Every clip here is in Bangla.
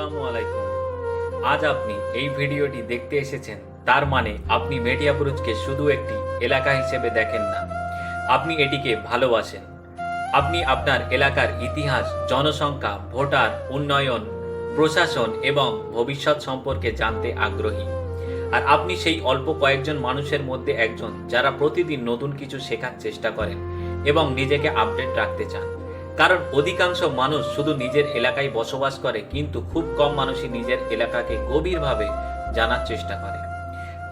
আসসালামু আলাইকুম। আজ আপনি এই ভিডিওটি দেখতে এসেছেন, তার মানে আপনি মেটিয়াবুরুজকে শুধু একটি এলাকা হিসেবে দেখেন না, আপনি এটিকে ভালোবাসেন। আপনি আপনার এলাকার ইতিহাস, জনসংখ্যা, ভোটার, উন্নয়ন, প্রশাসন এবং ভবিষ্যৎ সম্পর্কে জানতে আগ্রহী। আর আপনি সেই অল্প কয়েকজন মানুষের মধ্যে একজন যারা প্রতিদিন নতুন কিছু শেখার চেষ্টা করেন এবং নিজেকে আপডেট রাখতে চান। কারণ অধিকাংশ মানুষ শুধু নিজের এলাকায় বসবাস করে, কিন্তু খুব কম মানুষই নিজের এলাকাকে গভীরভাবে জানার চেষ্টা করে।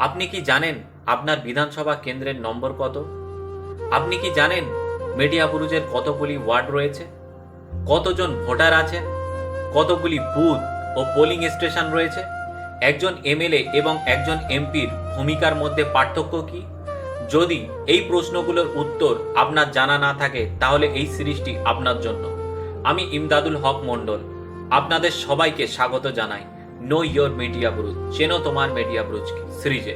আপনি কি জানেন আপনার বিধানসভা কেন্দ্রের নম্বর কত? আপনি কি জানেন মেটিয়াবুরুজের কতগুলি ওয়ার্ড রয়েছে, কতজন ভোটার আছেন, কতগুলি বুথ ও পোলিং স্টেশন রয়েছে? একজন এমএলএ এবং একজন এমপির ভূমিকার মধ্যে পার্থক্য কি? যদি এই প্রশ্নগুলোর উত্তর আপনার জানা না থাকে, তাহলে এই সিরিজটি আপনার জন্য। আমি ইমদাদুল হক মন্ডল আপনাদের সবাইকে স্বাগত জানাই নো ইয়োর মেটিয়াবুরুজ, চেনো তোমার মেটিয়াবুরুজ সিরিজে।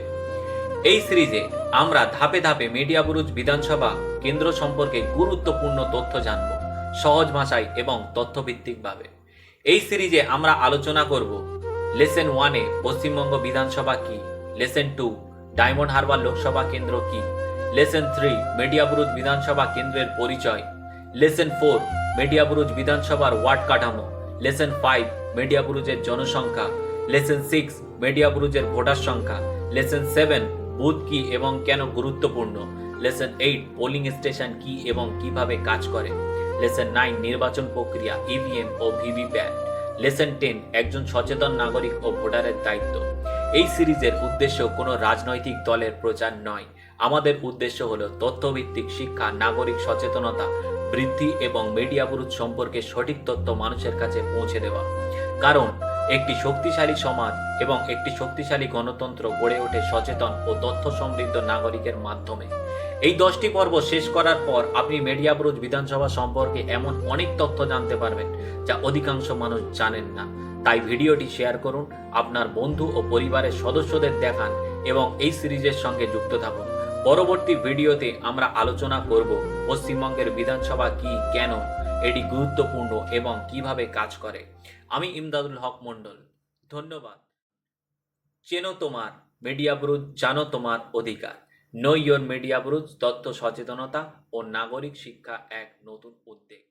এই সিরিজে আমরা ধাপে ধাপে মেটিয়াবুরুজ বিধানসভা কেন্দ্র সম্পর্কে গুরুত্বপূর্ণ তথ্য জানব, সহজ ভাষায় এবং তথ্যভিত্তিকভাবে। এই সিরিজে আমরা আলোচনা করব লেসন 1-এ পশ্চিমবঙ্গ বিধানসভা কি, লেসন 2 ডায়মন্ড হারবার লোকসভা কেন্দ্র কি, লেসন 3 মেটিয়াবুরুজ বিধানসভা কেন্দ্রের পরিচয়, লেসন 4 মেটিয়াবুরুজ বিধানসভার ওয়ার্ড কাঠামো, লেসন 5 মেটিয়াবুরুজের জনসংখ্যা, লেসন 6 মেটিয়াবুরুজের ভোটার সংখ্যা, লেসন 7 বুথ কি এবং কেন গুরুত্বপূর্ণ, লেসন 8 পোলিং স্টেশন কি এবং কিভাবে কাজ করে, লেসন 9 নির্বাচন প্রক্রিয়া, ইভিএম ও ভিভিপ্যাট, লেসন 10 একজন সচেতন নাগরিক ও ভোটারের দায়িত্ব। এই সিরিজের উদ্দেশ্য কোনো রাজনৈতিক দলের প্রচার নয়। আমাদের উদ্দেশ্য হলো তথ্যভিত্তিক শিক্ষা, নাগরিক সচেতনতা বৃদ্ধি এবং মেটিয়াবুরুজ সম্পর্কে সঠিক তথ্য মানুষের কাছে পৌঁছে দেওয়া। কারণ একটি শক্তিশালী সমাজ এবং একটি শক্তিশালী গণতন্ত্র গড়ে ওঠে সচেতন ও তথ্য সমৃদ্ধ নাগরিকের মাধ্যমে। এই 10টি পর্ব শেষ করার পর আপনি মেটিয়াবুরুজ বিধানসভা সম্পর্কে এমন অনেক তথ্য জানতে পারবেন যা অধিকাংশ মানুষ জানেন না। তাই ভিডিওটি শেয়ার করুন, আপনার বন্ধু ও পরিবারের সদস্যদের দেখান এবং এই সিরিজের সঙ্গে যুক্ত থাকুন। পরবর্তী ভিডিওতে আমরা আলোচনা করব পশ্চিমবঙ্গের বিধানসভা কি, কেন এটি গুরুত্বপূর্ণ এবং কিভাবে কাজ করে। আমি ইমদাদুল হক মন্ডল, ধন্যবাদ। চেনো তোমার মেটিয়াবুরুজ, জানো তোমার অধিকার। নো ইয়োর মেটিয়াবুরুজ, তথ্য সচেতনতা ও নাগরিক শিক্ষা এক নতুন উদ্যোগ।